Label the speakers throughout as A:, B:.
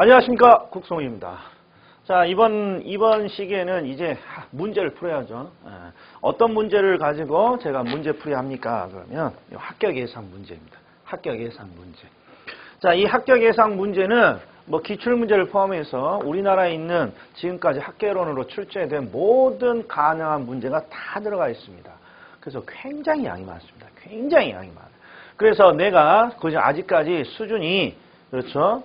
A: 안녕하십니까, 국성우입니다. 자, 이번 시기에는 이제 문제를 풀어야죠. 어떤 문제를 가지고 제가 문제풀이 합니까? 그러면 합격 예상 문제입니다. 합격 예상 문제. 자, 이 합격 예상 문제는 뭐 기출문제를 포함해서 우리나라에 있는 지금까지 학계론으로 출제된 모든 가능한 문제가 다 들어가 있습니다. 그래서 굉장히 양이 많습니다. 굉장히 양이 많아요. 그래서 내가 아직까지 수준이 그렇죠.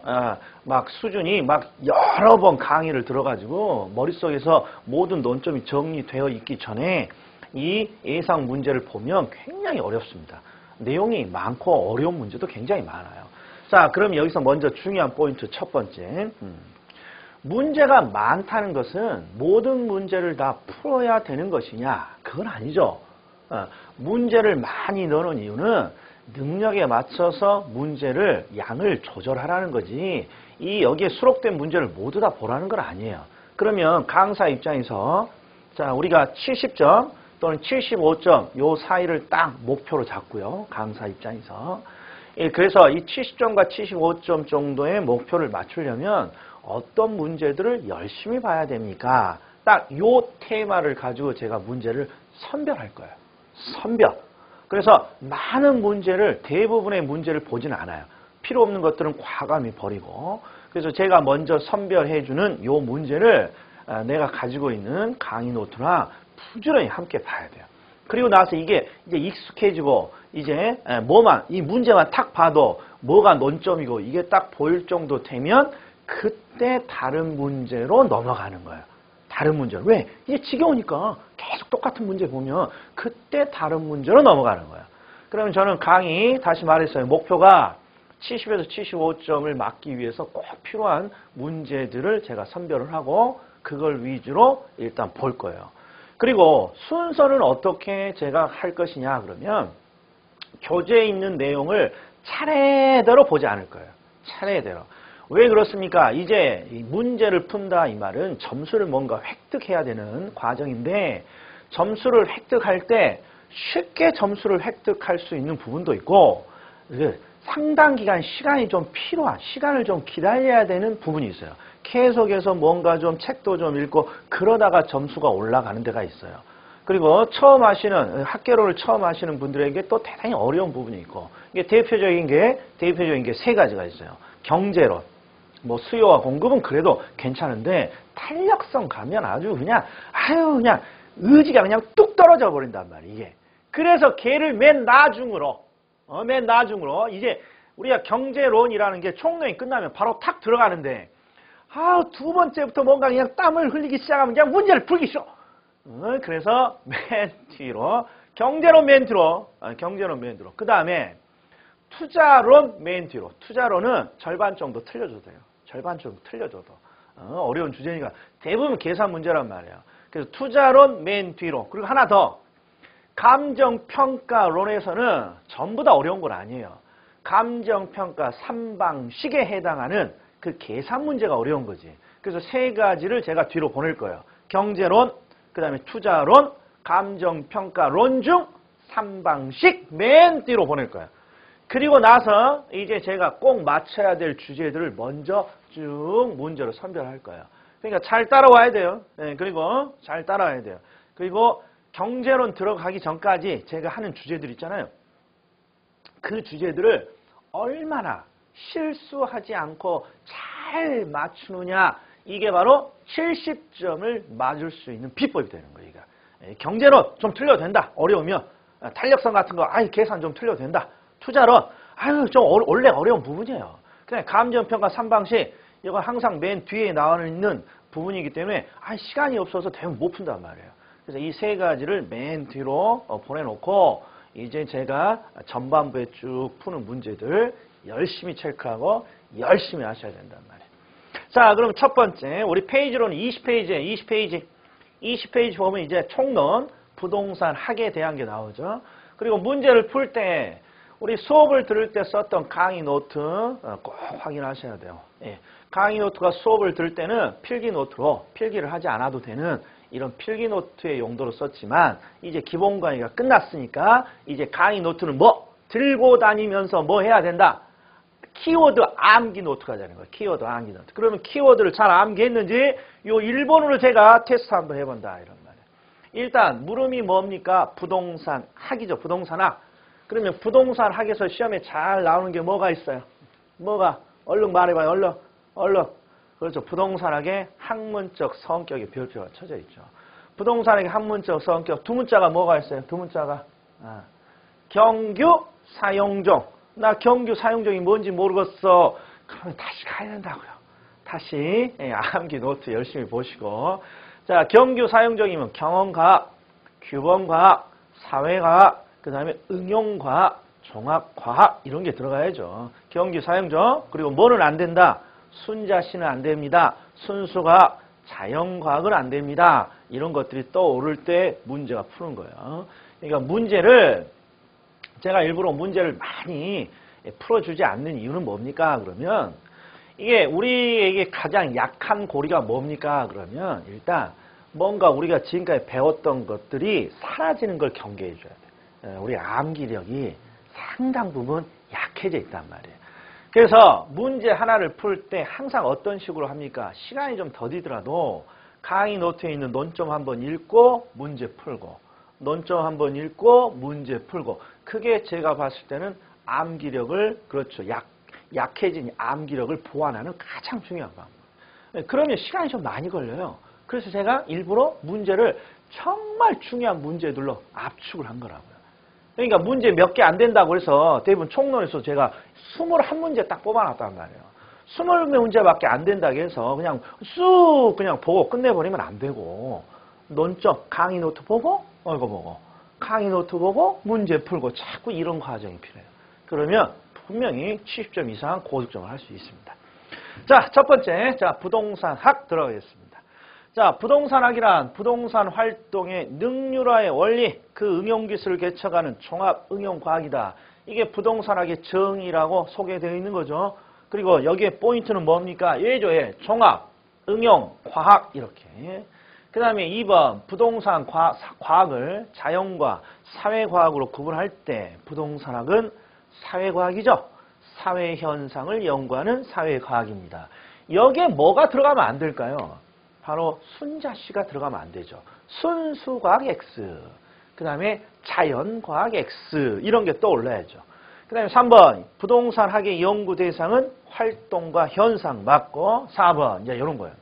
A: 수준이 여러 번 강의를 들어가지고 머릿속에서 모든 논점이 정리되어 있기 전에 이 예상 문제를 보면 굉장히 어렵습니다. 내용이 많고 어려운 문제도 굉장히 많아요. 자, 그럼 여기서 먼저 중요한 포인트 첫 번째. 문제가 많다는 것은 모든 문제를 다 풀어야 되는 것이냐? 그건 아니죠. 문제를 많이 넣는 이유는 능력에 맞춰서 문제를 양을 조절하라는 거지 여기에 수록된 문제를 모두 다 보라는 건 아니에요. 그러면 강사 입장에서 자 우리가 70점 또는 75점 요 사이를 딱 목표로 잡고요. 강사 입장에서 그래서 이 70점과 75점 정도의 목표를 맞추려면 어떤 문제들을 열심히 봐야 됩니까? 딱 요 테마를 가지고 제가 문제를 선별할 거예요. 선별. 그래서 많은 문제를 대부분의 문제를 보지는 않아요. 필요 없는 것들은 과감히 버리고 그래서 제가 먼저 선별해주는 요 문제를 내가 가지고 있는 강의 노트나 부지런히 함께 봐야 돼요. 그리고 나서 이게 이제 익숙해지고 이제 이 문제만 탁 봐도 뭐가 논점이고 이게 딱 보일 정도 되면 그때 다른 문제로 넘어가는 거예요. 다른 문제로. 왜? 이게 지겨우니까 계속 똑같은 문제 보면 그때 다른 문제로 넘어가는 거예요. 그러면 저는 강의 다시 말했어요. 목표가 70에서 75점을 맞기 위해서 꼭 필요한 문제들을 제가 선별을 하고 그걸 위주로 일단 볼 거예요. 그리고 순서는 어떻게 제가 할 것이냐 그러면 교재에 있는 내용을 차례대로 보지 않을 거예요. 차례대로. 왜 그렇습니까? 이제 문제를 푼다 이 말은 점수를 뭔가 획득해야 되는 과정인데 점수를 획득할 때 쉽게 점수를 획득할 수 있는 부분도 있고 상당 기간 시간이 좀 필요한 시간을 좀 기다려야 되는 부분이 있어요. 계속해서 뭔가 좀 책도 좀 읽고 그러다가 점수가 올라가는 데가 있어요. 그리고 학계론을 처음 하시는 분들에게 또 대단히 어려운 부분이 있고 이게 대표적인 게 세 가지가 있어요. 경제론. 뭐 수요와 공급은 그래도 괜찮은데 탄력성 가면 아주 그냥 의지가 그냥 뚝 떨어져 버린단 말이에요. 이게. 그래서 걔를 맨 나중으로 이제 우리가 경제론이라는 게 총론이 끝나면 바로 탁 들어가는데 두 번째부터 뭔가 그냥 땀을 흘리기 시작하면 그냥 문제를 풀기 싫어. 그래서 맨 뒤로 경제론 맨 뒤로 그 다음에 투자론 맨 뒤로. 투자론은 절반 정도 틀려줘도 돼요. 절반 정도 틀려줘도. 어려운 주제니까 대부분 계산 문제란 말이에요. 그래서 투자론 맨 뒤로. 그리고 하나 더. 감정평가론에서는 전부 다 어려운 건 아니에요. 감정평가 3방식에 해당하는 그 계산 문제가 어려운 거지. 그래서 세 가지를 제가 뒤로 보낼 거예요. 경제론, 그 다음에 투자론, 감정평가론 중 3방식 맨 뒤로 보낼 거예요. 그리고 나서 이제 제가 꼭 맞춰야 될 주제들을 먼저 쭉 문제로 선별할 거예요. 그러니까 잘 따라와야 돼요. 그리고 잘 따라와야 돼요. 그리고 경제론 들어가기 전까지 제가 하는 주제들 있잖아요. 그 주제들을 얼마나 실수하지 않고 잘 맞추느냐 이게 바로 70점을 맞을 수 있는 비법이 되는 거예요. 경제론 좀 틀려도 된다. 어려우면 탄력성 같은 거 계산 좀 틀려도 된다. 투자론 좀 원래 어려운 부분이에요. 그냥 감정평가 3방식 이건 항상 맨 뒤에 나와 있는 부분이기 때문에 시간이 없어서 대부분 못 푼단 말이에요. 그래서 이 세 가지를 맨 뒤로 보내놓고 이제 제가 전반부에 쭉 푸는 문제들 열심히 체크하고 열심히 하셔야 된단 말이에요. 자, 그럼 첫 번째 우리 페이지로는 20페이지 보면 이제 총론 부동산 학에 대한 게 나오죠. 그리고 문제를 풀 때 우리 수업을 들을 때 썼던 강의 노트 꼭 확인하셔야 돼요. 강의 노트가 수업을 들을 때는 필기 노트로 필기를 하지 않아도 되는 이런 필기 노트의 용도로 썼지만 이제 기본 강의가 끝났으니까 이제 강의 노트는 들고 다니면서 뭐 해야 된다? 키워드 암기 노트가 되는 거예요. 키워드 암기 노트. 그러면 키워드를 잘 암기했는지 요 1번으로 제가 테스트 한번 해본다 이런 말이에요. 일단 물음이 뭡니까? 부동산 학이죠. 부동산학. 그러면 부동산 학에서 시험에 잘 나오는 게 뭐가 있어요? 뭐가? 얼른 말해봐요. 얼른. 그렇죠. 부동산학의 학문적 성격의 별표가 쳐져 있죠. 부동산학의 학문적 성격. 두 문자가 뭐가 있어요? 두 문자가. 경규 사용종. 나 경규 사용종이 뭔지 모르겠어. 그러면 다시 가야 된다고요. 다시 암기 노트 열심히 보시고. 자, 경규 사용종이면 경험과학, 규범과학, 사회과학, 그 다음에 응용과학, 종합과학 이런 게 들어가야죠. 경규 사용종. 그리고 뭐는 안 된다? 순자시는 안 됩니다. 순수과학, 자연과학은 안 됩니다. 이런 것들이 떠오를 때 문제가 푸는 거예요. 그러니까 문제를 제가 일부러 문제를 많이 풀어주지 않는 이유는 뭡니까? 그러면 이게 우리에게 가장 약한 고리가 뭡니까? 그러면 일단 뭔가 우리가 지금까지 배웠던 것들이 사라지는 걸 경계해 줘야 돼. 우리 암기력이 상당 부분 약해져 있단 말이에요. 그래서 문제 하나를 풀 때 항상 어떤 식으로 합니까? 시간이 좀 더디더라도 강의 노트에 있는 논점 한번 읽고 문제 풀고 논점 한번 읽고 문제 풀고 그게 제가 봤을 때는 암기력을 그렇죠. 약해진 암기력을 보완하는 가장 중요한 방법. 그러면 시간이 좀 많이 걸려요. 그래서 제가 일부러 문제를 정말 중요한 문제들로 압축을 한 거라고요. 그러니까 문제 몇 개 안 된다고 해서 대부분 총론에서 제가 21문제 딱 뽑아놨단 말이에요. 20문제밖에 안 된다고 해서 그냥 쑥 그냥 보고 끝내버리면 안 되고 논점, 강의 노트 보고 이거 보고 강의 노트 보고 문제 풀고 자꾸 이런 과정이 필요해요. 그러면 분명히 70점 이상 고득점을 할 수 있습니다. 자, 첫 번째, 자 부동산학 들어가겠습니다. 자, 부동산학이란 부동산 활동의 능률화의 원리, 그 응용기술을 개척하는 종합응용과학이다. 이게 부동산학의 정의라고 소개되어 있는 거죠. 그리고 여기에 포인트는 뭡니까? 예조의 종합, 응용, 과학 이렇게. 그 다음에 2번 부동산 과학을 자연과 사회과학으로 구분할 때 부동산학은 사회과학이죠. 사회현상을 연구하는 사회과학입니다. 여기에 뭐가 들어가면 안 될까요? 바로 순자씨가 들어가면 안 되죠. 순수과학 X, 그 다음에 자연과학 X 이런 게 떠올라야죠. 그 다음에 3번 부동산학의 연구 대상은 활동과 현상 맞고 4번 이제 이런 거예요.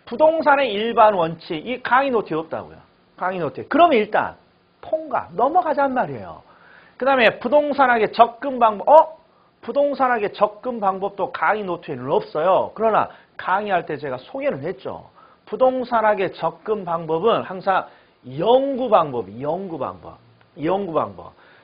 A: 부동산의 일반 원칙 이 강의 노트에 없다고요. 강의 노트에. 그러면 일단 통과 넘어가잔 말이에요. 그 다음에 부동산학의 접근 방법 부동산학의 접근 방법도 강의 노트에는 없어요. 그러나 강의할 때 제가 소개는 했죠. 부동산학의 접근 방법은 항상 연구 방법.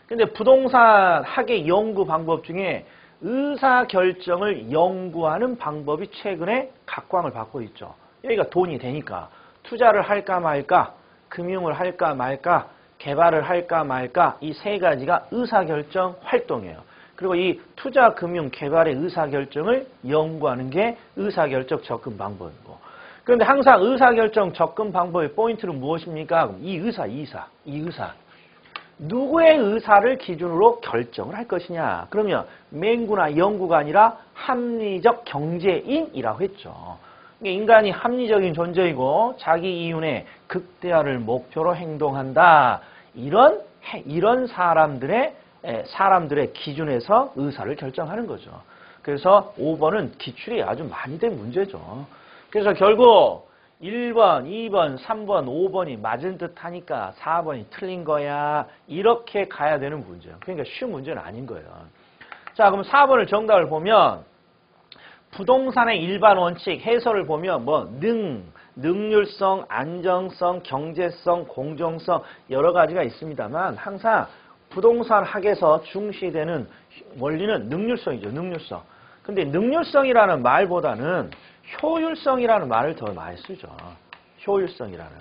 A: 근데 부동산학의 연구 방법 중에 의사결정을 연구하는 방법이 최근에 각광을 받고 있죠. 여기가 돈이 되니까 투자를 할까 말까, 금융을 할까 말까, 개발을 할까 말까 이 세 가지가 의사결정 활동이에요. 그리고 이 투자, 금융, 개발의 의사결정을 연구하는 게 의사결정 접근 방법이고. 그런데 항상 의사결정 접근 방법의 포인트는 무엇입니까? 이 의사. 누구의 의사를 기준으로 결정을 할 것이냐. 그러면 맹구나 연구가 아니라 합리적 경제인이라고 했죠. 인간이 합리적인 존재이고 자기 이윤의 극대화를 목표로 행동한다. 이런 사람들의 기준에서 의사를 결정하는 거죠. 그래서 5번은 기출이 아주 많이 된 문제죠. 그래서 결국 1번, 2번, 3번, 5번이 맞은 듯 하니까 4번이 틀린 거야. 이렇게 가야 되는 문제예요. 그러니까 쉬운 문제는 아닌 거예요. 자, 그럼 4번을 정답을 보면 부동산의 일반 원칙 해설을 보면 능률성, 안정성, 경제성, 공정성 여러 가지가 있습니다만 항상 부동산 학에서 중시되는 원리는 능률성이죠. 능률성. 근데 능률성이라는 말보다는 효율성이라는 말을 더 많이 쓰죠. 효율성이라는.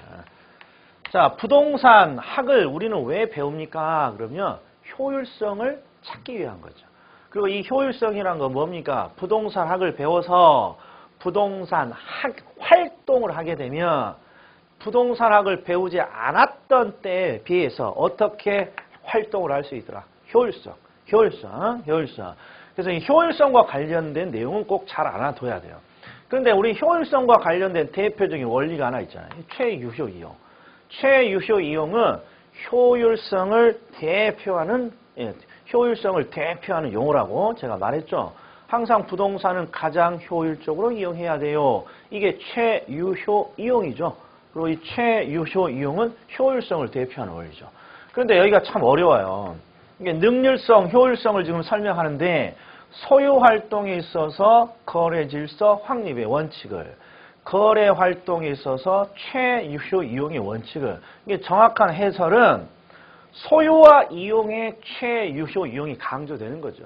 A: 자, 부동산 학을 우리는 왜 배웁니까? 그러면 효율성을 찾기 위한 거죠. 그리고 이 효율성이란 건 뭡니까? 부동산 학을 배워서 부동산 학 활동을 하게 되면 부동산 학을 배우지 않았던 때에 비해서 어떻게 활동을 할 수 있더라? 효율성. 그래서 이 효율성과 관련된 내용은 꼭 잘 알아둬야 돼요. 그런데 우리 효율성과 관련된 대표적인 원리가 하나 있잖아요. 최유효 이용. 최유효 이용은 효율성을 대표하는 용어라고 제가 말했죠. 항상 부동산은 가장 효율적으로 이용해야 돼요. 이게 최유효 이용이죠. 그리고 이 최유효 이용은 효율성을 대표하는 원리죠. 그런데 여기가 참 어려워요. 이게 능률성, 효율성을 지금 설명하는데 소유 활동에 있어서 거래 질서 확립의 원칙을, 거래 활동에 있어서 최유효 이용의 원칙을, 이게 정확한 해설은 소유와 이용의 최유효 이용이 강조되는 거죠.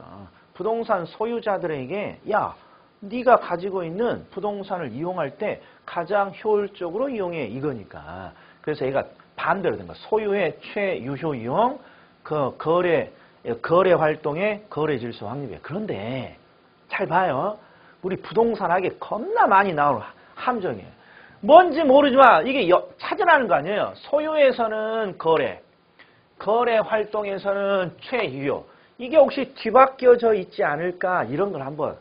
A: 부동산 소유자들에게 야, 네가 가지고 있는 부동산을 이용할 때 가장 효율적으로 이용해 이거니까. 그래서 얘가 반대로 된 거야. 소유의 최유효 이용, 그 거래 활동의 거래 질서 확립이에요. 그런데 잘 봐요. 우리 부동산 하게 겁나 많이 나오는 함정이에요. 뭔지 모르지만 이게 찾아나는 거 아니에요. 소유에서는 거래 활동에서는 최유효. 이게 혹시 뒤바뀌어져 있지 않을까? 이런 걸 한번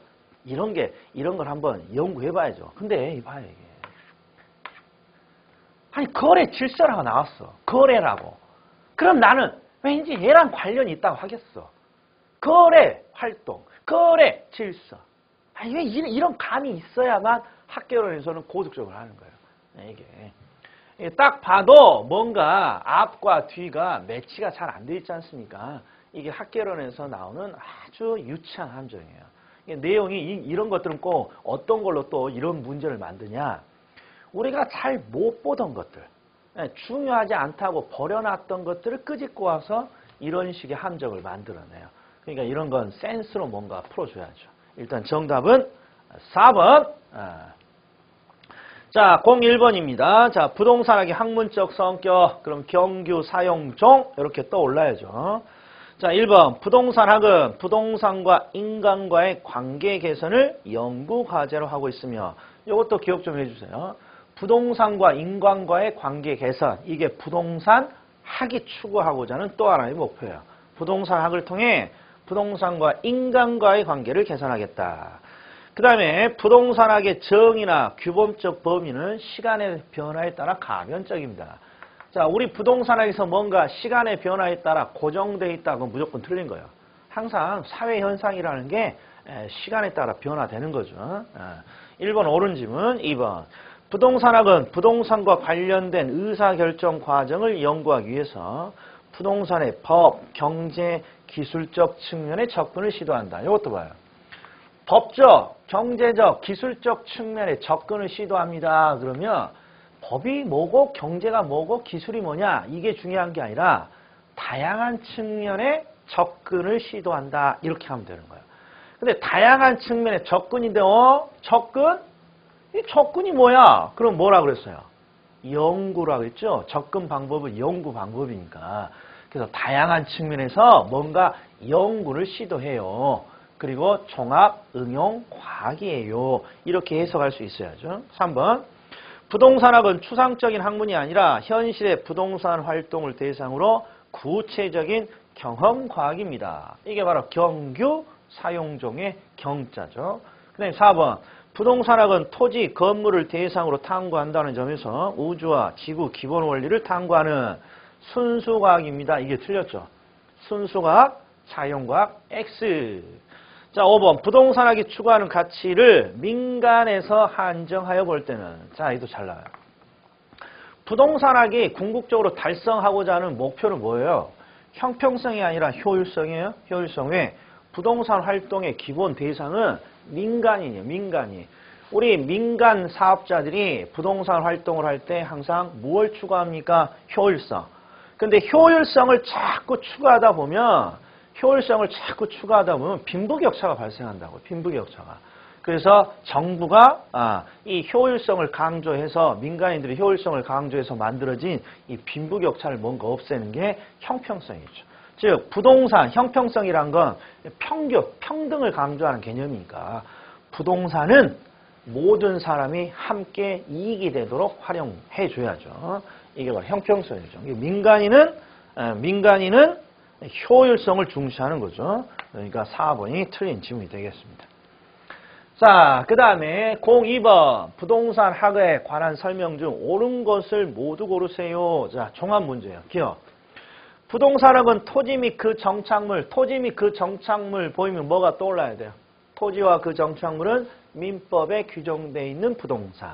A: 연구해 봐야죠. 근데 이봐요, 이게. 아니, 거래 질서라고 나왔어. 거래라고. 그럼 나는 왠지 얘랑 관련이 있다고 하겠어. 거래 활동, 거래 질서. 아니, 왜 이런 감이 있어야만 학개론에서는 고득적으로 하는 거예요. 이게 딱 봐도 뭔가 앞과 뒤가 매치가 잘 안 돼 있지 않습니까? 이게 학개론에서 나오는 아주 유치한 함정이에요. 내용이 이런 것들은 꼭 어떤 걸로 또 이런 문제를 만드냐. 우리가 잘 못 보던 것들, 중요하지 않다고 버려놨던 것들을 끄집고 와서 이런 식의 함정을 만들어내요. 그러니까 이런 건 센스로 뭔가 풀어줘야죠. 일단 정답은 4번. 자, 01번입니다. 자, 부동산학의 학문적 성격, 그럼 경규 사용종 이렇게 떠올라야죠. 자, 1번 부동산학은 부동산과 인간과의 관계 개선을 연구 과제로 하고 있으며, 이것도 기억 좀 해주세요. 부동산과 인간과의 관계 개선, 이게 부동산 학이 추구하고자 하는 또 하나의 목표예요. 부동산 학을 통해 부동산과 인간과의 관계를 개선하겠다. 그 다음에 부동산학의 정의나 규범적 범위는 시간의 변화에 따라 가변적입니다. 자, 우리 부동산학에서 뭔가 시간의 변화에 따라 고정되어 있다고 무조건 틀린 거예요. 항상 사회 현상이라는 게 시간에 따라 변화되는 거죠. 1번 옳은 질문. 2번 부동산학은 부동산과 관련된 의사결정 과정을 연구하기 위해서 부동산의 법, 경제, 기술적 측면의 접근을 시도한다. 이것도 봐요. 법적, 경제적, 기술적 측면의 접근을 시도합니다. 그러면 법이 뭐고 경제가 뭐고 기술이 뭐냐, 이게 중요한 게 아니라 다양한 측면의 접근을 시도한다. 이렇게 하면 되는 거예요. 근데 다양한 측면의 접근인데 접근? 이 접근이 뭐야? 그럼 뭐라 그랬어요? 연구라고 했죠. 접근 방법은 연구 방법이니까. 그래서 다양한 측면에서 뭔가 연구를 시도해요. 그리고 종합 응용 과학이에요. 이렇게 해석할 수 있어야죠. 3번 부동산학은 추상적인 학문이 아니라 현실의 부동산 활동을 대상으로 구체적인 경험 과학입니다. 이게 바로 경규 사용종의 경자죠. 그 다음에 4번 부동산학은 토지, 건물을 대상으로 탐구한다는 점에서 우주와 지구 기본 원리를 탐구하는 순수과학입니다. 이게 틀렸죠. 순수과학, 사용과학, X. 자, 5번 부동산학이 추구하는 가치를 민간에서 한정하여 볼 때는, 자, 이도 잘 나와요. 부동산학이 궁극적으로 달성하고자 하는 목표는 뭐예요? 형평성이 아니라 효율성이에요. 효율성. 왜? 부동산 활동의 기본 대상은 민간인이에요. 민간이. 우리 민간 사업자들이 부동산 활동을 할 때 항상 무엇을 추구합니까? 효율성. 근데 효율성을 자꾸 추구하다 보면 빈부격차가 발생한다고. 빈부격차가. 그래서 정부가 이 효율성을 강조해서, 민간인들이 효율성을 강조해서 만들어진 이 빈부격차를 뭔가 없애는 게 형평성이죠. 즉 부동산 형평성이란 건 평등을 강조하는 개념이니까 부동산은 모든 사람이 함께 이익이 되도록 활용해 줘야죠. 이게 바로 형평성이죠. 민간인은 효율성을 중시하는 거죠. 그러니까 4번이 틀린 질문이 되겠습니다. 자, 그 다음에 02번 부동산 학에 관한 설명 중 옳은 것을 모두 고르세요. 자, 종합 문제예요. 기억. 부동산학은 토지 및 그 정착물, 토지 및 그 정착물 보이면 뭐가 떠올라야 돼요? 토지와 그 정착물은 민법에 규정되어 있는 부동산.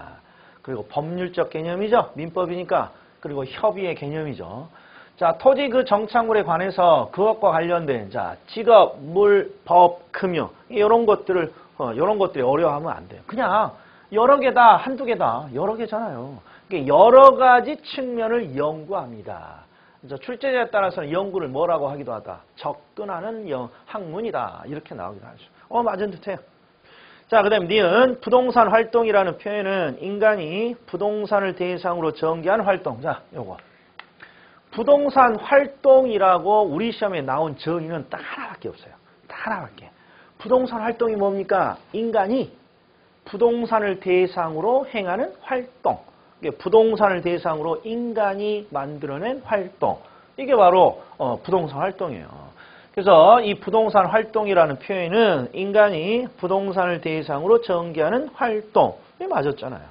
A: 그리고 법률적 개념이죠. 민법이니까. 그리고 협의의 개념이죠. 자, 토지 그 정착물에 관해서 그것과 관련된 자, 직업, 물, 법, 금융 이런 것들을 이런 것들이 어려워하면 안 돼요. 그냥 여러 개다, 한두 개다, 여러 개잖아요. 여러 가지 측면을 연구합니다. 출제자에 따라서는 연구를 뭐라고 하기도 하다. 접근하는 학문이다. 이렇게 나오기도 하죠. 맞은 듯해요. 자, 그 다음 니은 부동산 활동이라는 표현은 인간이 부동산을 대상으로 전개한 활동. 자, 요거. 부동산 활동이라고 우리 시험에 나온 정의는 딱 하나밖에 없어요. 딱 하나밖에. 부동산 활동이 뭡니까? 인간이 부동산을 대상으로 행하는 활동. 부동산을 대상으로 인간이 만들어낸 활동. 이게 바로 부동산 활동이에요. 그래서 이 부동산 활동이라는 표현은 인간이 부동산을 대상으로 전개하는 활동. 이게 맞았잖아요.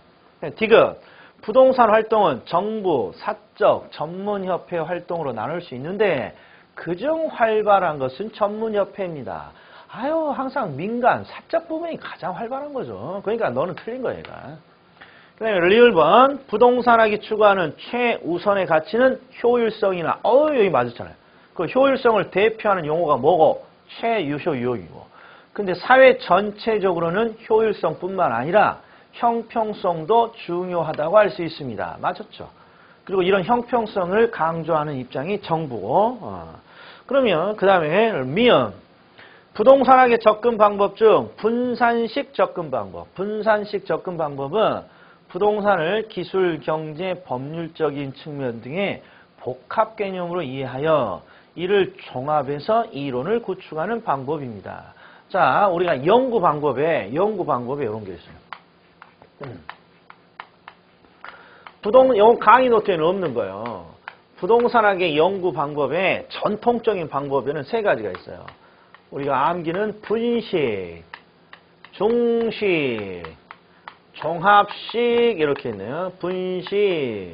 A: 디귿. 부동산 활동은 정부, 사적, 전문협회 활동으로 나눌 수 있는데 그중 활발한 것은 전문협회입니다. 아유, 항상 민간, 사적 부분이 가장 활발한 거죠. 그러니까 너는 틀린 거야, 얘가. 그 다음에 리을번 부동산학이 추구하는 최우선의 가치는 효율성이나 여기 맞았잖아요. 그 효율성을 대표하는 용어가 뭐고? 최유효유효이고. 근데 사회 전체적으로는 효율성뿐만 아니라 형평성도 중요하다고 할 수 있습니다. 맞았죠? 그리고 이런 형평성을 강조하는 입장이 정부고. 그러면 그 다음에 미음 부동산학의 접근 방법 중 분산식 접근 방법. 분산식 접근 방법은 부동산을 기술, 경제, 법률적인 측면 등의 복합 개념으로 이해하여 이를 종합해서 이론을 구축하는 방법입니다. 자, 우리가 연구 방법에 이런 게 있어요. 이건 강의 노트에는 없는 거예요. 부동산학의 연구 방법에 전통적인 방법에는 세 가지가 있어요. 우리가 암기는 분식, 중식, 종합식 이렇게 있네요. 분식,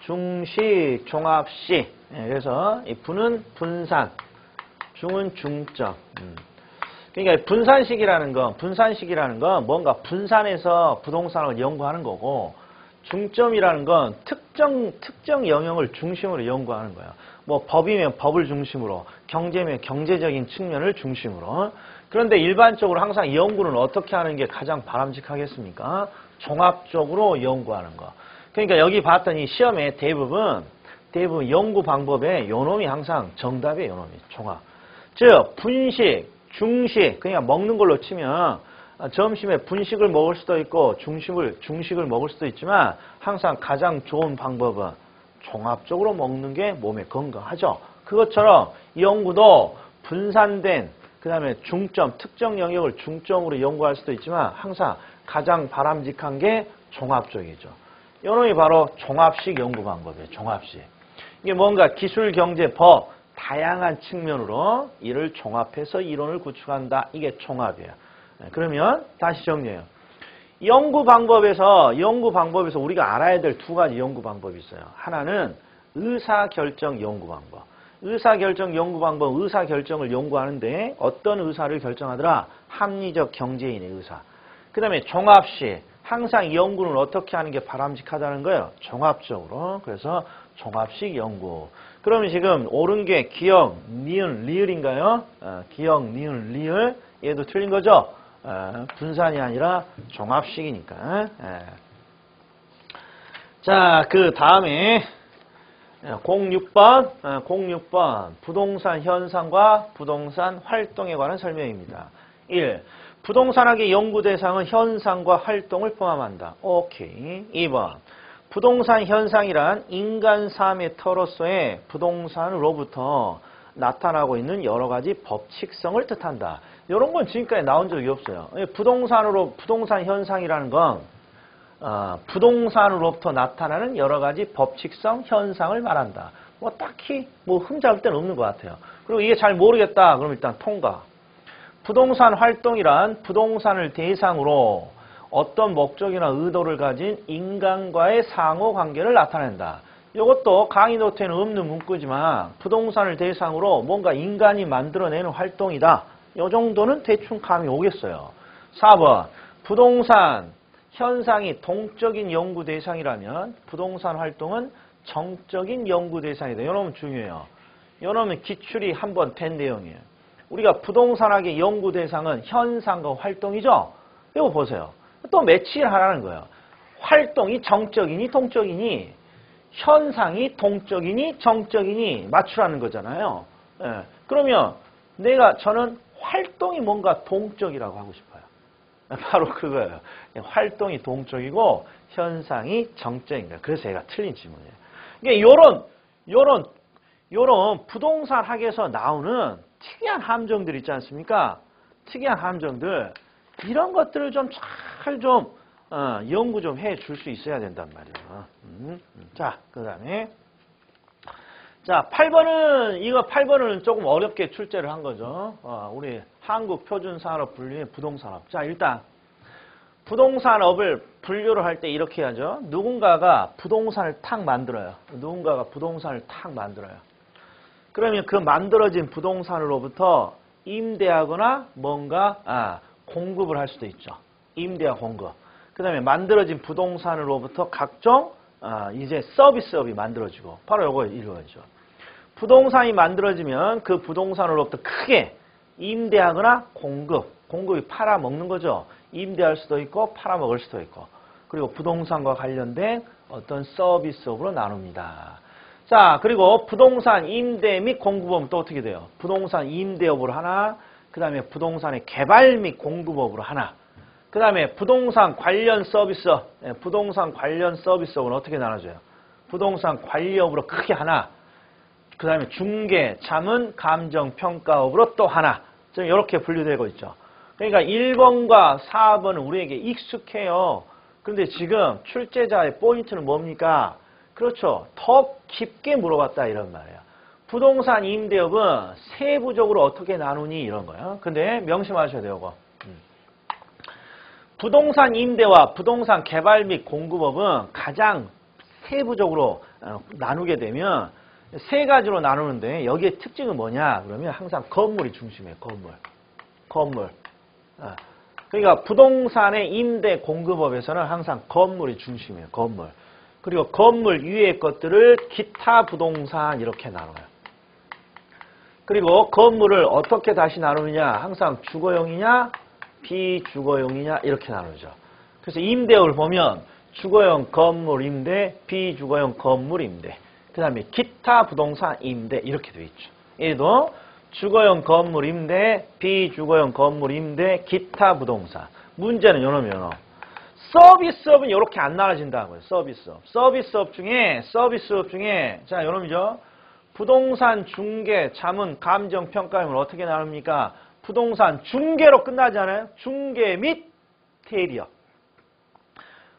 A: 중식, 종합식. 그래서 이 분은 분산, 중은 중점. 그러니까 분산식이라는 건 뭔가 분산해서 부동산을 연구하는 거고 중점이라는 건 특정 영역을 중심으로 연구하는 거예요. 뭐 법이면 법을 중심으로, 경제면 경제적인 측면을 중심으로. 그런데 일반적으로 항상 연구는 어떻게 하는 게 가장 바람직하겠습니까? 종합적으로 연구하는 거. 그러니까 여기 봤더니 시험에 대부분 연구 방법에 요놈이 항상 정답이에요. 요놈이 종합. 즉 분식, 중식, 그냥 먹는 걸로 치면 점심에 분식을 먹을 수도 있고 중식을 먹을 수도 있지만 항상 가장 좋은 방법은 종합적으로 먹는 게 몸에 건강하죠. 그것처럼 연구도 분산된 그 다음에 중점, 특정 영역을 중점으로 연구할 수도 있지만 항상 가장 바람직한 게 종합적이죠. 이놈이 바로 종합식 연구 방법이에요. 종합식. 이게 뭔가 기술, 경제, 법 다양한 측면으로 이를 종합해서 이론을 구축한다. 이게 종합이에요. 그러면 다시 정리해요. 연구 방법에서 우리가 알아야 될 두 가지 연구 방법이 있어요. 하나는 의사결정 연구 방법. 의사결정 연구 방법, 의사결정을 연구하는데 어떤 의사를 결정하더라? 합리적 경제인의 의사. 그 다음에 종합식. 항상 연구는 어떻게 하는 게 바람직하다는 거예요? 종합적으로. 그래서 종합식 연구. 그러면 지금 옳은 게 기억, 니은, 리을인가요? 기억, 니은, 리을. 얘도 틀린 거죠? 분산이 아니라 종합식이니까. 자, 그 다음에 06번 부동산 현상과 부동산 활동에 관한 설명입니다. 1. 부동산학의 연구 대상은 현상과 활동을 포함한다. 오케이. 2번. 부동산 현상이란 인간 삶의 터로서의 부동산으로부터 나타나고 있는 여러 가지 법칙성을 뜻한다. 이런 건 지금까지 나온 적이 없어요. 부동산 현상이라는 건 부동산으로부터 나타나는 여러 가지 법칙성 현상을 말한다. 뭐 딱히 흠잡을 데는 없는 것 같아요. 그리고 이게 잘 모르겠다. 그럼 일단 통과. 부동산 활동이란 부동산을 대상으로 어떤 목적이나 의도를 가진 인간과의 상호관계를 나타낸다. 이것도 강의 노트에는 없는 문구지만 부동산을 대상으로 뭔가 인간이 만들어내는 활동이다. 이 정도는 대충 감이 오겠어요. 4번 부동산 현상이 동적인 연구 대상이라면 부동산 활동은 정적인 연구 대상이다. 이놈은 중요해요. 이놈은 기출이 한번 된 내용이에요. 우리가 부동산학의 연구 대상은 현상과 활동이죠. 이거 보세요. 또 매치를 하라는 거예요. 활동이 정적이니 동적이니 현상이 동적이니 정적이니 맞추라는 거잖아요. 예. 그러면 저는 활동이 뭔가 동적이라고 하고 싶어요. 바로 그거예요. 활동이 동적이고 현상이 정적인 거예요. 그래서 얘가 틀린 질문이에요. 이게 요런 부동산 학에서 나오는 특이한 함정들 있지 않습니까? 특이한 함정들 이런 것들을 좀 잘 연구 좀 해 줄 수 있어야 된단 말이에요. 자, 그다음에 자, 8번은 조금 어렵게 출제를 한 거죠. 우리 한국 표준산업 분류의 부동산업. 자, 일단 부동산업을 분류를 할 때 이렇게 하죠. 누군가가 부동산을 탁 만들어요. 그러면 그 만들어진 부동산으로부터 임대하거나 뭔가 공급을 할 수도 있죠. 임대와 공급. 그 다음에 만들어진 부동산으로부터 각종 이제 서비스업이 만들어지고 바로 이거 이루어지죠. 부동산이 만들어지면 그 부동산으로부터 크게 임대하거나 공급이 팔아먹는 거죠. 임대할 수도 있고 팔아먹을 수도 있고 그리고 부동산과 관련된 어떤 서비스업으로 나눕니다. 자, 그리고 부동산 임대 및 공급업은 또 어떻게 돼요? 부동산 임대업으로 하나, 그 다음에 부동산의 개발 및 공급업으로 하나, 그 다음에 부동산 관련 서비스업, 부동산 관련 서비스업은 어떻게 나눠져요? 부동산 관리업으로 크게 하나, 그 다음에 중개, 자문, 감정, 평가업으로 또 하나. 지금 이렇게 분류되고 있죠. 그러니까 1번과 4번은 우리에게 익숙해요. 그런데 지금 출제자의 포인트는 뭡니까? 그렇죠. 더 깊게 물어봤다 이런 말이에요. 부동산 임대업은 세부적으로 어떻게 나누니 이런 거예요. 근데 명심하셔야 돼요. 이거. 부동산 임대와 부동산 개발 및 공급업은 가장 세부적으로 나누게 되면 세 가지로 나누는데 여기에 특징은 뭐냐? 그러면 항상 건물이 중심이에요. 건물. 그러니까 부동산의 임대 공급업에서는 항상 건물이 중심이에요. 건물. 그리고 건물 위의 것들을 기타 부동산 이렇게 나눠요. 그리고 건물을 어떻게 다시 나누느냐? 항상 주거용이냐? 비주거용이냐? 이렇게 나누죠. 그래서 임대업을 보면 주거용 건물 임대, 비주거용 건물 임대, 그 다음에 기타 부동산 임대 이렇게 되어 있죠. 얘도 주거용 건물 임대, 비주거용 건물 임대, 기타 부동산. 문제는 요놈. 서비스업은 이렇게 안 나눠진다고요. 서비스업 중에 자, 요놈이죠. 부동산 중개, 자문, 감정, 평가임을 어떻게 나눕니까? 부동산 중개로 끝나지 않아요? 중개 및 대리업.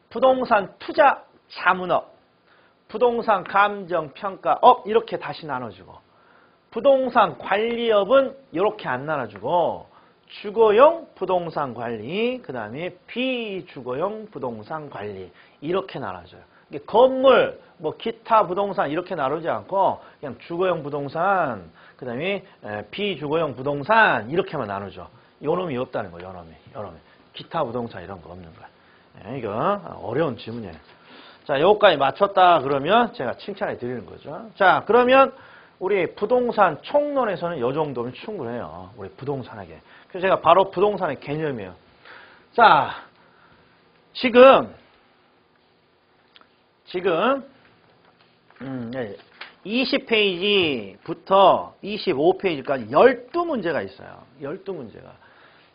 A: 부동산 투자, 자문업. 부동산 감정, 평가업 이렇게 다시 나눠주고 부동산 관리업은 이렇게 안 나눠주고 주거용 부동산 관리, 그 다음에 비주거용 부동산 관리 이렇게 나눠줘요. 이게 건물, 기타 부동산 이렇게 나누지 않고 그냥 주거용 부동산, 그 다음에 비주거용 부동산 이렇게만 나누죠. 요놈이 없다는 거예요. 요놈이. 기타 부동산 이런 거 없는 거예요. 이거 어려운 질문이에요. 자, 요거까지 맞췄다 그러면 제가 칭찬해 드리는 거죠. 자, 그러면 우리 부동산 총론에서는 요 정도면 충분해요. 우리 부동산에게. 그래서 제가 바로 부동산의 개념이에요. 자, 지금 20페이지부터 25페이지까지 12문제가 있어요. 12문제가.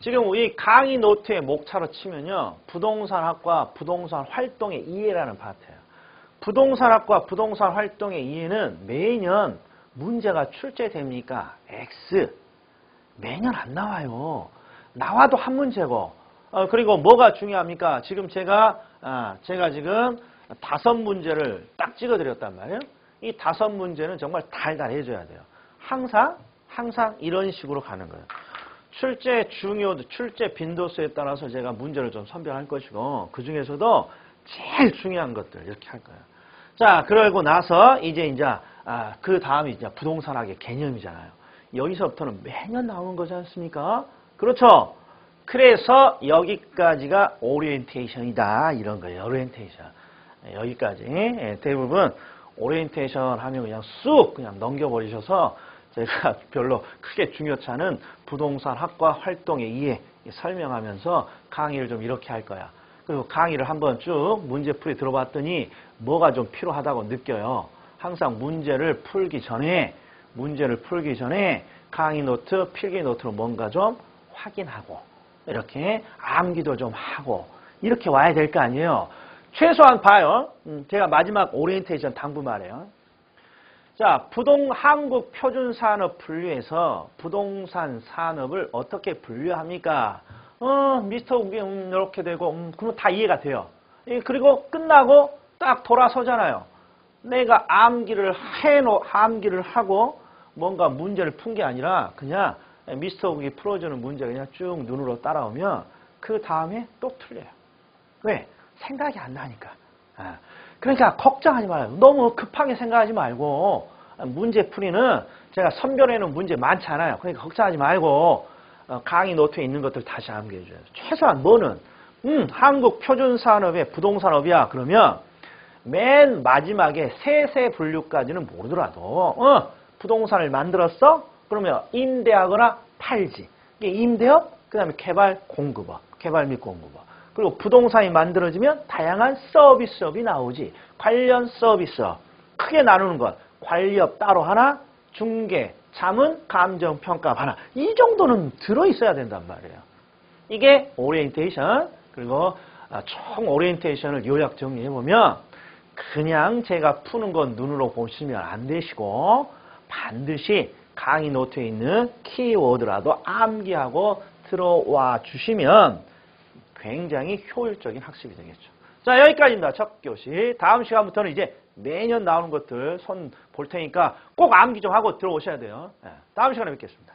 A: 지금 이 강의 노트의 목차로 치면요. 부동산학과 부동산 활동의 이해라는 파트예요. 부동산학과 부동산 활동의 이해는 매년 문제가 출제됩니까? X. 매년 안 나와요. 나와도 한 문제고. 그리고 뭐가 중요합니까? 지금 제가 지금 5문제를 딱 찍어드렸단 말이에요. 이 5문제는 정말 달달해줘야 돼요. 항상 항상 이런 식으로 가는 거예요. 출제 중요도, 출제 빈도수에 따라서 제가 문제를 좀 선별할 것이고 그 중에서도 제일 중요한 것들 이렇게 할 거예요. 자, 그러고 나서 이제 그 다음이 이제 부동산학의 개념이잖아요. 여기서부터는 매년 나오는 거지 않습니까? 그렇죠? 그래서 여기까지가 오리엔테이션이다 이런 거예요. 오리엔테이션. 여기까지 대부분 오리엔테이션 하면 그냥 쑥 그냥 넘겨버리셔서 제가 별로 크게 중요치 않은 부동산학과 활동의 이해 설명하면서 강의를 좀 이렇게 할 거야. 그리고 강의를 한번 쭉 문제풀이 들어봤더니 뭐가 좀 필요하다고 느껴요. 항상 문제를 풀기 전에 강의 노트, 필기 노트로 뭔가 좀 확인하고 이렇게 암기도 좀 하고 이렇게 와야 될 거 아니에요. 최소한 봐요. 제가 마지막 오리엔테이션 당부 말해요. 자, 한국 표준산업 분류에서 부동산 산업을 어떻게 분류합니까? 미스터 우기 이렇게 되고 그러면 다 이해가 돼요. 그리고 끝나고 딱 돌아서잖아요. 내가 암기를 하고 뭔가 문제를 푼 게 아니라 그냥 미스터 우기 풀어주는 문제 그냥 쭉 눈으로 따라오면 그 다음에 또 틀려요. 왜? 생각이 안 나니까. 그러니까 걱정하지 말아요. 너무 급하게 생각하지 말고 문제풀이는 제가 선별해놓은 문제 많지 않아요. 그러니까 걱정하지 말고 강의 노트에 있는 것들 다시 암기해줘요. 최소한 뭐는 한국 표준산업의 부동산업이야. 그러면 맨 마지막에 세세 분류까지는 모르더라도 부동산을 만들었어? 그러면 임대하거나 팔지. 이게 임대업, 그 다음에 개발 공급업, 개발 및 공급업. 그리고 부동산이 만들어지면 다양한 서비스업이 나오지. 관련 서비스업. 크게 나누는 것. 관리업 따로 하나, 중개, 자문, 감정평가 하나. 이 정도는 들어있어야 된단 말이에요. 이게 오리엔테이션. 그리고 총 오리엔테이션을 요약 정리해보면 그냥 제가 푸는 건 눈으로 보시면 안 되시고 반드시 강의 노트에 있는 키워드라도 암기하고 들어와 주시면 굉장히 효율적인 학습이 되겠죠. 자, 여기까지입니다. 첫 교시. 다음 시간부터는 이제 매년 나오는 것들 손 볼 테니까 꼭 암기 좀 하고 들어오셔야 돼요. 다음 시간에 뵙겠습니다.